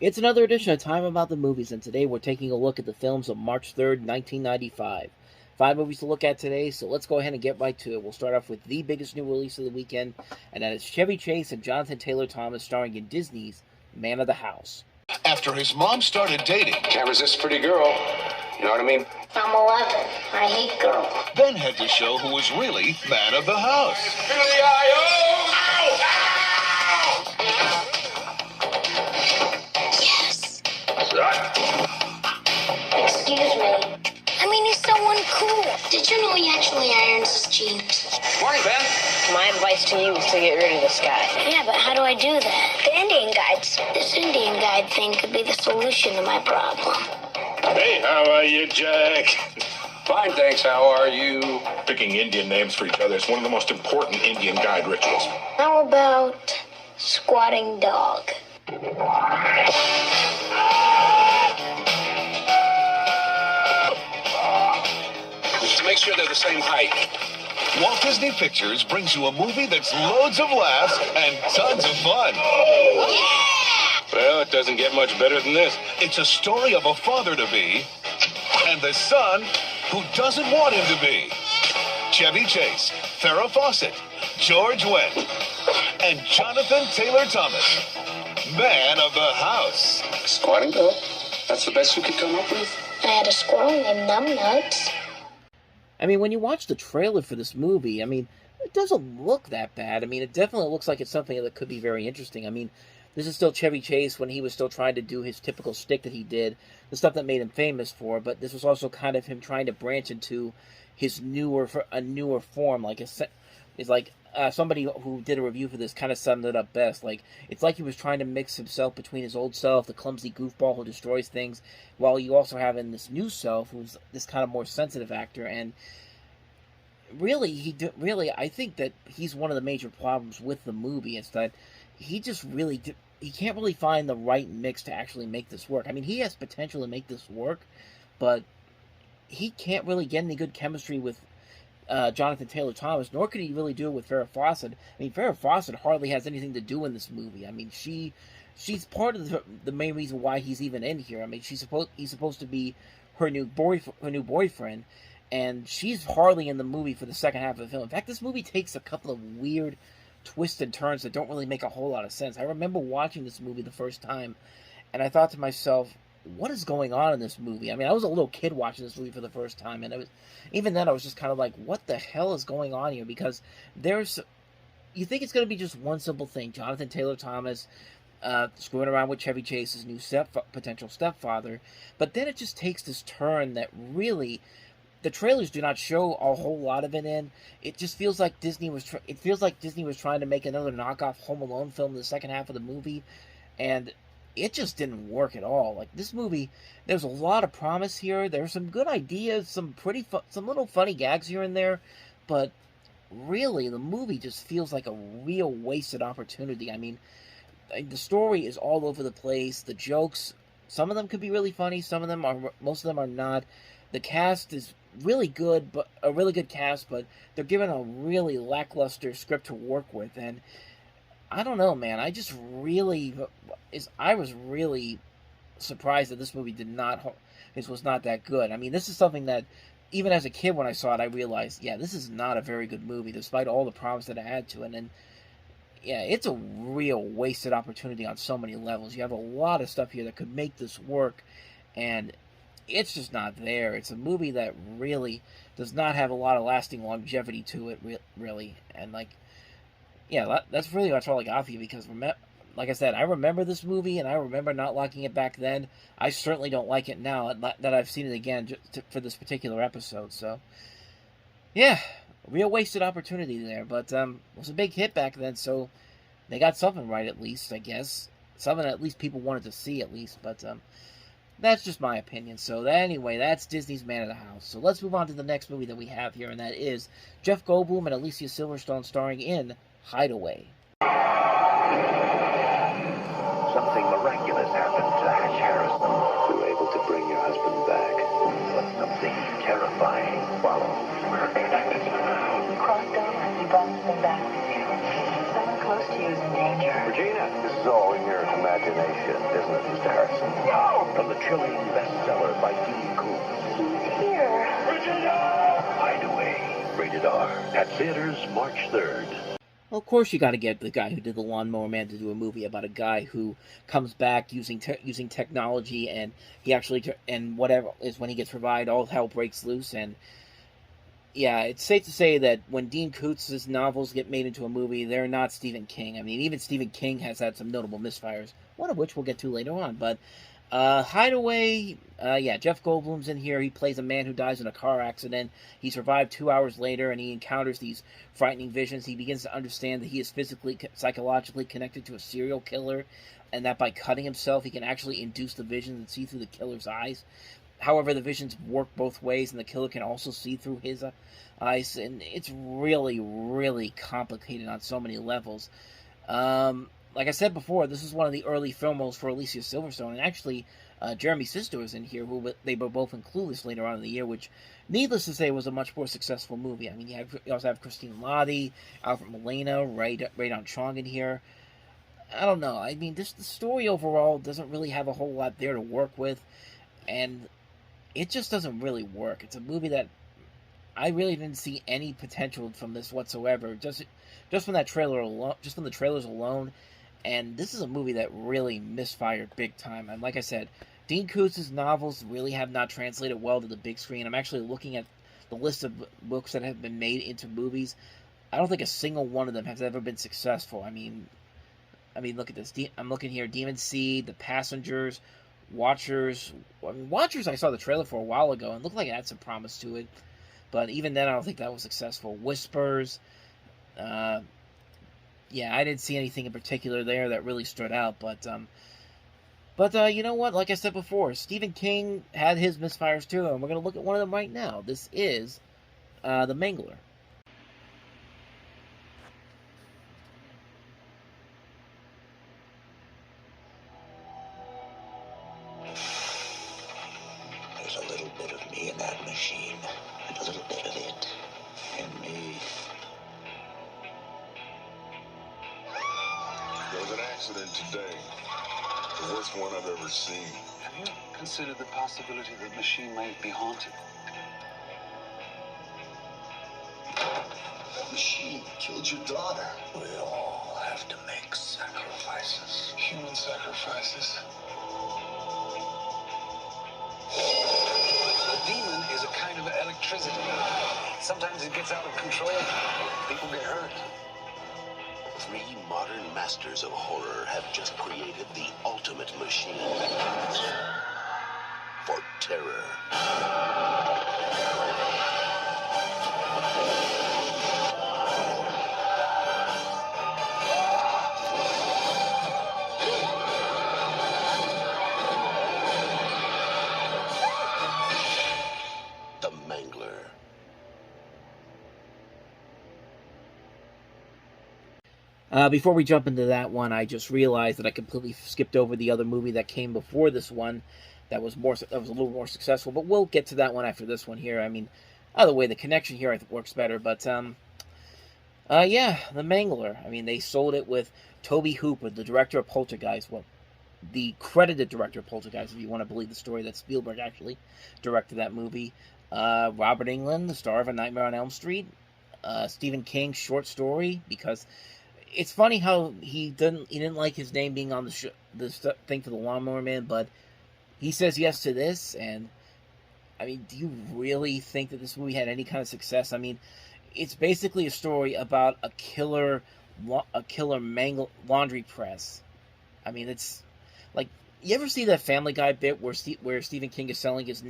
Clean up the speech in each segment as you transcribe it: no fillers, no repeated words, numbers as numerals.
It's another edition of Time About the Movies, and today we're taking a look at the films of March 3rd, 1995. 5 movies to look at today, so let's go ahead and get right to it. We'll start off with the biggest new release of the weekend, and that is Chevy Chase and Jonathan Taylor Thomas starring in Disney's Man of the House. After his mom started dating, can't resist a pretty girl. You know what I mean? I'm 11. I hate girls. then had to show who was really man of the house. Yes. Excuse me. I mean, he's so uncool. Did you know he actually irons his jeans? Morning, Ben. My advice to you is to get rid of this guy. Yeah, but how do I do that? The Indian guides. This Indian guide thing could be the solution to my problem. Hey, how are you, Jack? Fine, thanks. How are you? Picking Indian names for each other is one of the most important Indian guide rituals. How about squatting dog? Just make sure they're the same height. Walt Disney Pictures brings you a movie that's loads of laughs and tons of fun. Well, it doesn't get much better than this. It's a story of a father-to-be and the son who doesn't want him to be. Chevy Chase, Farrah Fawcett, George Wendt, and Jonathan Taylor Thomas. Man of the House. Squatting dog? That's the best you could come up with? I had a squirrel named Numbnuts. I mean, when you watch the trailer for this movie, I mean, it doesn't look that bad. I mean, it definitely looks like it's something that could be very interesting. I mean, this is still Chevy Chase when he was still trying to do his typical shtick that he did, the stuff that made him famous for, but this was also kind of him trying to branch into his newer form. Like, it's like somebody who did a review for this kind of summed it up best. Like, it's like he was trying to mix himself between his old self, the clumsy goofball who destroys things, while you also have in this new self, who's this kind of more sensitive actor. And really, I think that he's one of the major problems with the movie. Is that he just really he can't really find the right mix to actually make this work. I mean, he has potential to make this work, but he can't really get any good chemistry with Jonathan Taylor Thomas, nor could he really do it with Farrah Fawcett. I mean, Farrah Fawcett hardly has anything to do in this movie. I mean, she's part of the main reason why he's even in here. I mean, he's supposed to be her new boyfriend, and she's hardly in the movie for the second half of the film. In fact, this movie takes a couple of weird twists and turns that don't really make a whole lot of sense. I remember watching this movie the first time, and I thought to myself, what is going on in this movie? I mean, I was a little kid watching this movie for the first time, and even then I was just kind of like, what the hell is going on here? Because you think it's going to be just one simple thing, Jonathan Taylor Thomas screwing around with Chevy Chase's new potential stepfather, but then it just takes this turn that really, the trailers do not show a whole lot of it in. It just feels like Disney was trying to make another knockoff Home Alone film in the second half of the movie, and it just didn't work at all. Like, this movie, there's a lot of promise here. There's some good ideas, some little funny gags here and there, but really, the movie just feels like a real wasted opportunity. I mean, the story is all over the place. The jokes, some of them could be really funny, most of them are not. The cast is really good, but a really good cast, but they're given a really lackluster script to work with, and I don't know, man. I was really surprised that this movie was not that good. I mean, this is something that, even as a kid when I saw it, I realized, yeah, this is not a very good movie, despite all the promise that it had to it. And yeah, it's a real wasted opportunity on so many levels. You have a lot of stuff here that could make this work, and it's just not there. It's a movie that really does not have a lot of lasting longevity to it, really. And yeah, that's really much all I got for you, because like I said, I remember this movie, and I remember not liking it back then. I certainly don't like it now that I've seen it again for this particular episode. So, yeah, real wasted opportunity there. But it was a big hit back then, so they got something right at least, I guess. Something at least people wanted to see at least. But that's just my opinion. So anyway, that's Disney's Man of the House. So let's move on to the next movie that we have here, and that is Jeff Goldblum and Alicia Silverstone starring in Hideaway. Something miraculous happened to Hatch Harrison. We were able to bring your husband back. But something terrifying followed. We're connected somehow. You crossed over and you brought something back with you. Someone close to you is in danger. Regina, this is all in your imagination. imagination, isn't it, Mr. Harrison? From the chilling bestseller by Dean Koontz. Who's here? Hideaway. Rated R. At theaters March 3rd. Well, of course you got to get the guy who did The Lawnmower Man to do a movie about a guy who comes back using technology, and he actually, and whatever is when he gets revived, all hell breaks loose. And yeah, it's safe to say that when Dean Koontz's novels get made into a movie, they're not Stephen King. I mean, even Stephen King has had some notable misfires, one of which we'll get to later on. But Hideaway, yeah, Jeff Goldblum's in here. He plays a man who dies in a car accident. He's survived 2 hours later, and he encounters these frightening visions. He begins to understand that he is physically, psychologically connected to a serial killer, and that by cutting himself, he can actually induce the visions and see through the killer's eyes. However, the visions work both ways, and the killer can also see through his eyes, and it's really, really complicated on so many levels. Like I said before, this is one of the early film roles for Alicia Silverstone, and actually, Jeremy's sister was in here, who they were both in Clueless later on in the year, which, needless to say, was a much more successful movie. I mean, you also have Christine Lottie, Alfred Molina, Raydon Chong in here. I don't know. I mean, the story overall doesn't really have a whole lot there to work with, and it just doesn't really work. It's a movie that I really didn't see any potential from this whatsoever. Just from that trailer alone, just from the trailers alone. And this is a movie that really misfired big time. And like I said, Dean Koontz's novels really have not translated well to the big screen. I'm actually looking at the list of books that have been made into movies. I don't think a single one of them has ever been successful. I mean, look at this. I'm looking here. Demon Seed, The Passengers, Watchers. I mean, Watchers I saw the trailer for a while ago and looked like it had some promise to it. But even then, I don't think that was successful. Whispers. Yeah, I didn't see anything in particular there that really stood out, but you know what? Like I said before, Stephen King had his misfires too, and we're going to look at one of them right now. This is The Mangler. There's a little bit of me in that machine, and a little bit of it in me. There was an accident today. The worst one I've ever seen. Have you considered the possibility that the machine might be haunted? That machine killed your daughter. We all have to make sacrifices. Human sacrifices. The demon is a kind of electricity. Sometimes it gets out of control. People get hurt. 3 modern masters of horror have just created the ultimate machine for terror. The Mangler. Before we jump into that one, I just realized that I completely skipped over the other movie that came before this one that was a little more successful, but we'll get to that one after this one here. I mean, either way, the connection here I think works better, but yeah, The Mangler. I mean, they sold it with Tobe Hooper, the director of Poltergeist, well, the credited director of Poltergeist, if you want to believe the story that Spielberg actually directed that movie. Robert Englund, the star of A Nightmare on Elm Street. Stephen King's short story, because it's funny how he didn't like his name being on the thing for The Lawnmower Man, but he says yes to this, and I mean, do you really think that this movie had any kind of success? I mean, it's basically a story about a killer laundry press. I mean, it's like, you ever see that Family Guy bit where Stephen King is selling his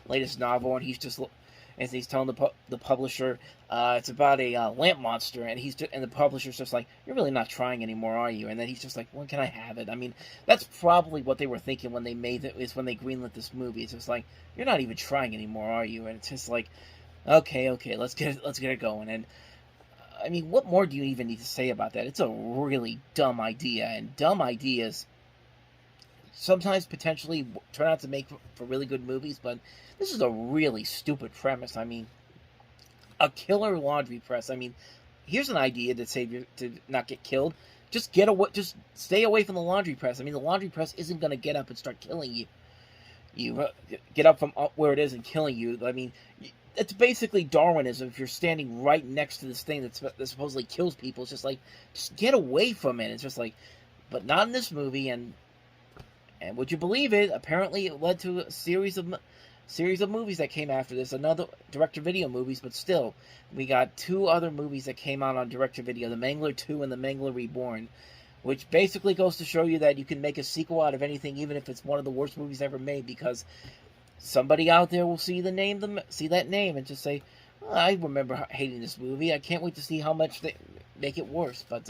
latest novel, and he's telling the publisher it's about a lamp monster, and the publisher's just like, "You're really not trying anymore, are you?" And then he's just like, "When can I have it?" I mean, that's probably what they were thinking when they made it. Is when they greenlit this movie. It's just like, "You're not even trying anymore, are you?" And it's just like, okay, let's get it going. And I mean, what more do you even need to say about that? It's a really dumb idea, and dumb ideas sometimes potentially turn out to make for really good movies, but this is a really stupid premise. I mean, a killer laundry press. I mean, here's an idea to not get killed. just get away, just stay away from the laundry press. I mean, the laundry press isn't going to get up and start killing you. Get up from where it is and killing you. I mean, it's basically Darwinism. If you're standing right next to this thing that supposedly kills people, it's just like, just get away from it. It's just like, but not in this movie. And would you believe it? Apparently, it led to a series of movies that came after this. Another direct-to-video movies, but still, we got 2 other movies that came out on direct-to-video: The Mangler 2 and The Mangler Reborn. Which basically goes to show you that you can make a sequel out of anything, even if it's one of the worst movies ever made, because somebody out there will see that name and just say, oh, I remember hating this movie. I can't wait to see how much they make it worse. But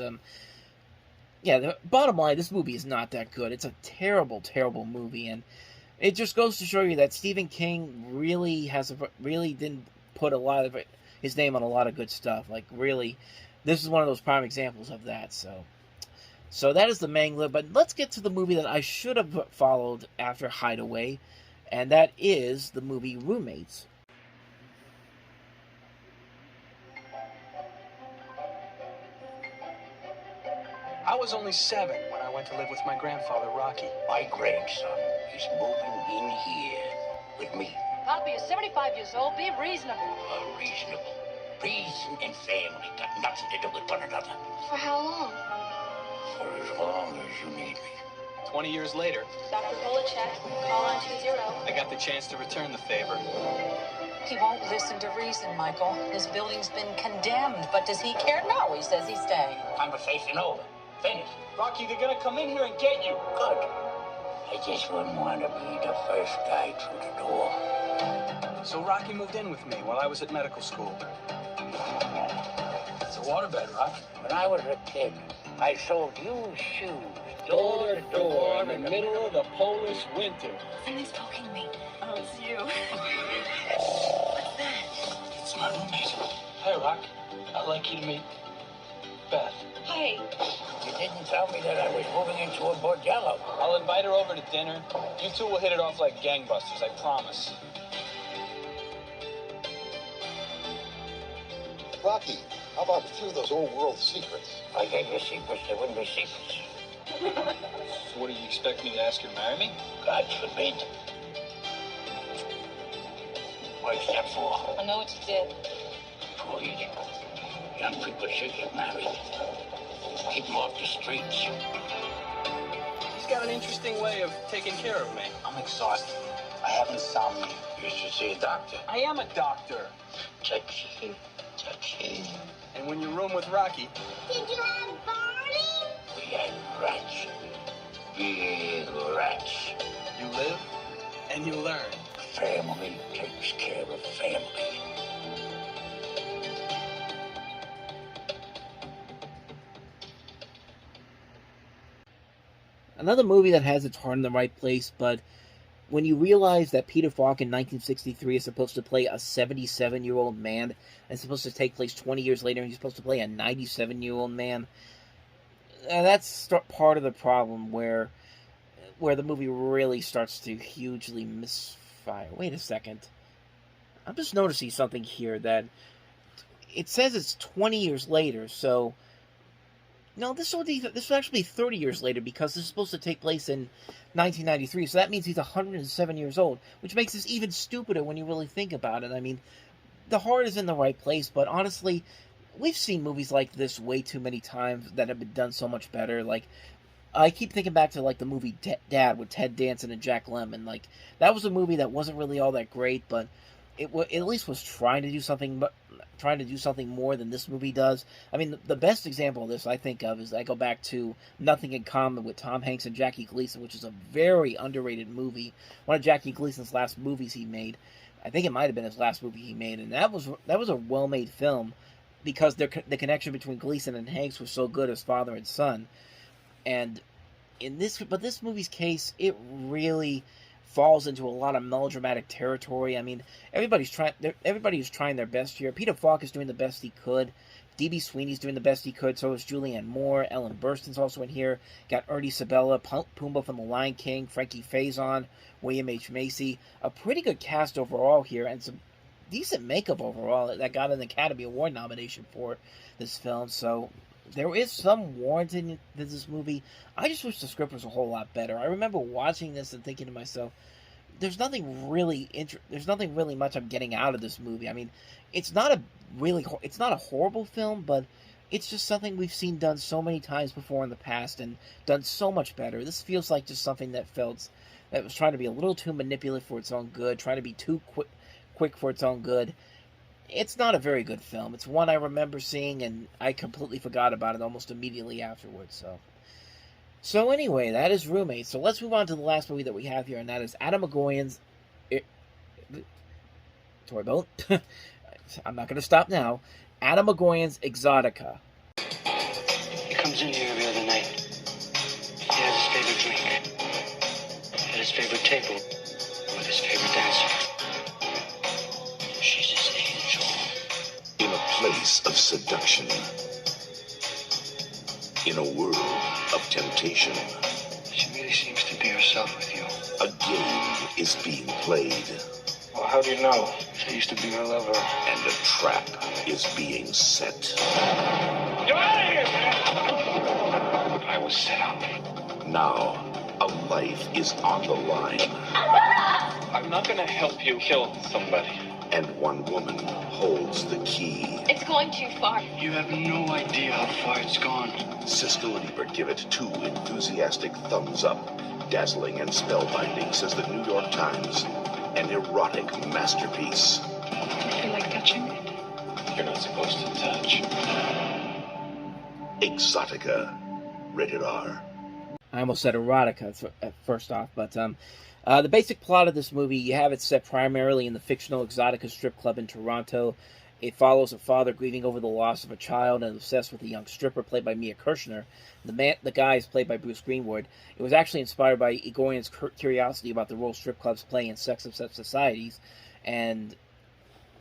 yeah, the bottom line, this movie is not that good. It's a terrible, terrible movie, and it just goes to show you that Stephen King really didn't put a lot of his name on a lot of good stuff. Like, really, this is one of those prime examples of that. So that is The Mangler, but let's get to the movie that I should have followed after Hideaway, and that is the movie Roommates. I was only 7 when I went to live with my grandfather, Rocky. My grandson is moving in here with me. Poppy, you're 75 years old. Be reasonable. Reasonable. Reason and family got nothing to do with one another. For how long? For as long as you need me. 20 years later, Dr. Polachek, call on 20. I got the chance to return the favor. He won't listen to reason, Michael. His building's been condemned, but does he care? No, he says he's staying. Conversation over. Finished. Rocky, they're gonna come in here and get you. Good. I just wouldn't want to be the first guy through the door. So Rocky moved in with me while I was at medical school. It's a waterbed, Rock. When I was a kid, I sold used shoes Door to door in the middle of the Polish winter. Somebody's poking me. Oh, it's you. What's that? It's my roommate. Hey, Rock. I'd like you to meet Beth. Hey. You didn't tell me that I was moving into a bordello. I'll invite her over to dinner. You two will hit it off like gangbusters, I promise. Rocky, how about a few of those old world secrets? If I gave you secrets, they wouldn't be secrets. So what do you expect me to ask her to marry me? God forbid. What's that for? I know what you did. Please. Young people should get married. Keep them off the streets. She's got an interesting way of taking care of me. I'm exhausted. I have insomnia. You should see a doctor. I am a doctor. Touchy. Touchy. And when you room with Rocky... Did you have Barney? We had rats. Big rats. You live and you learn. Family takes care of family. Another movie that has its heart in the right place, but when you realize that Peter Falk in 1963 is supposed to play a 77-year-old man, and it's supposed to take place 20 years later, and he's supposed to play a 97-year-old man, that's part of the problem where the movie really starts to hugely misfire. Wait a second. I'm just noticing something here that it says it's 20 years later, so... No, this is actually 30 years later, because this is supposed to take place in 1993, so that means he's 107 years old, which makes this even stupider when you really think about it. I mean, the heart is in the right place, but honestly, we've seen movies like this way too many times that have been done so much better. Like, I keep thinking back to, like, the movie Dad with Ted Danson and Jack Lemmon. Like, that was a movie that wasn't really all that great, but it at least was trying to do something more than this movie does. I mean, the best example of this I think of is I go back to Nothing in Common with Tom Hanks and Jackie Gleason, which is a very underrated movie. One of Jackie Gleason's last movies he made. I think it might have been his last movie he made, and that was a well-made film because the connection between Gleason and Hanks was so good as father and son. And this movie's case, it really falls into a lot of melodramatic territory. I mean, everybody's trying their best here. Peter Falk is doing the best he could. D.B. Sweeney's doing the best he could. So is Julianne Moore. Ellen Burstyn's also in here. Got Ernie Sabella, Pumbaa from The Lion King, Frankie Faison, William H. Macy. A pretty good cast overall here, and some decent makeup overall that got an Academy Award nomination for this film. So there is some warrant in this movie. I just wish the script was a whole lot better. I remember watching this and thinking to myself, there's nothing really much I'm getting out of this movie. I mean, it's not a horrible film, but it's just something we've seen done so many times before in the past and done so much better. This feels like just something that was trying to be a little too manipulative for its own good, trying to be too quick for its own good. It's not a very good film. It's one I remember seeing, and I completely forgot about it almost immediately afterwards. So anyway, that is Roommates. So let's move on to the last movie that we have here, and that is Adam McGowan's... Toy Boat. I'm not going to stop now. Adam McGowan's Exotica. He comes in here every other night. He has his favorite drink. At his favorite table. With his favorite dancer. She's his angel. In a place of seduction. In a world of temptation. She really seems to be herself with you. A game is being played. Well, how do you know? I used to be her lover. And a trap is being set. You're out of here, man! I was set up. Now, a life is on the line. I'm not gonna help you kill somebody. And one woman holds the key. It's going too far. You have no idea how far it's gone. Siskel and Ebert give it 2 enthusiastic thumbs up. Dazzling and spellbinding, says the New York Times. An erotic masterpiece. I feel like touching it. You're not supposed to touch. Exotica. Rated R. I almost said erotica first off, but the basic plot of this movie, you have it set primarily in the fictional Exotica strip club in Toronto. It follows a father grieving over the loss of a child and obsessed with a young stripper played by Mia Kirshner. The guy is played by Bruce Greenwood. It was actually inspired by Igorian's curiosity about the role strip clubs play in sex-obsessed societies, and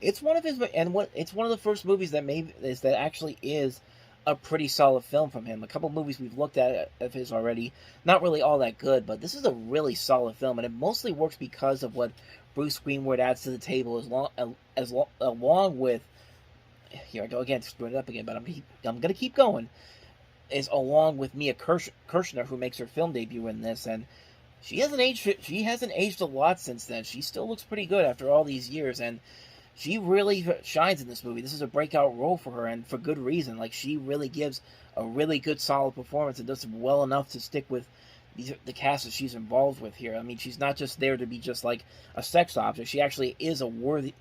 it's one of the first movies that actually is a pretty solid film from him. A couple movies we've looked at of his already, not really all that good, but this is a really solid film, and it mostly works because of what Bruce Greenwood adds to the table, along with, here I go again, screwing it up again, but I'm going to keep going, is along with Mia Kirshner, who makes her film debut in this, and she hasn't aged a lot since then. She still looks pretty good after all these years, and she really shines in this movie. This is a breakout role for her, and for good reason. Like, she really gives a really good, solid performance and does well enough to stick with the cast that she's involved with here. I mean, she's not just there to be just like a sex object. She actually is a worthy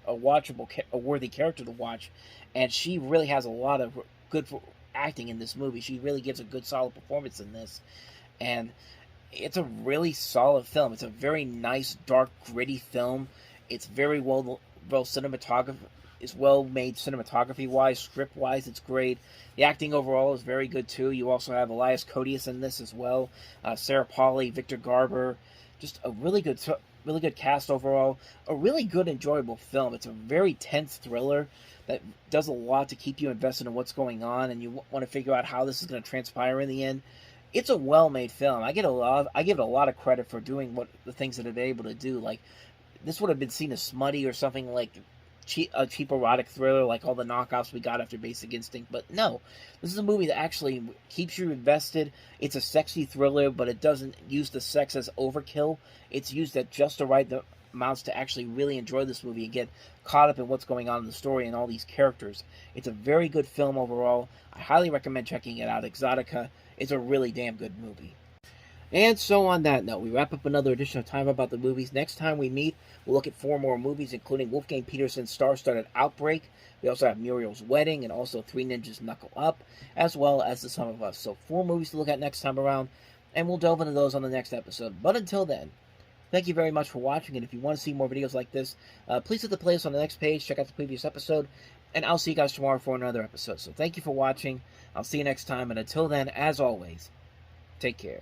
character to watch, and she really has a lot of good acting in this movie. She really gives a good, solid performance in this, and it's a really solid film. It's a very nice, dark, gritty film. It's very well cinematography. It's well made cinematography wise, script wise. It's great. The acting overall is very good too. You also have Elias Koteas in this as well. Sarah Polley, Victor Garber, just a really good cast overall. A really good, enjoyable film. It's a very tense thriller that does a lot to keep you invested in what's going on, and you want to figure out how this is going to transpire in the end. It's a well-made film. I give it a lot of credit for doing the things that it's able to do. Like, this would have been seen as smutty or something like a cheap erotic thriller like all the knockoffs we got after Basic Instinct, but no, this is a movie that actually keeps you invested. It's a sexy thriller, but it doesn't use the sex as overkill. It's used at just the right amounts to actually really enjoy this movie and get caught up in what's going on in the story and all these characters. It's a very good film overall. I highly recommend checking it out. Exotica is a really damn good movie. And so on that note, we wrap up another edition of Time About the Movies. Next time we meet, we'll look at 4 more movies, including Wolfgang Petersen's star-studded Outbreak. We also have Muriel's Wedding and also Three Ninjas Knuckle Up, as well as The Sum of Us. So 4 movies to look at next time around, and we'll delve into those on the next episode. But until then, thank you very much for watching, and if you want to see more videos like this, please hit the playlist on the next page, check out the previous episode, and I'll see you guys tomorrow for another episode. So thank you for watching, I'll see you next time, and until then, as always, take care.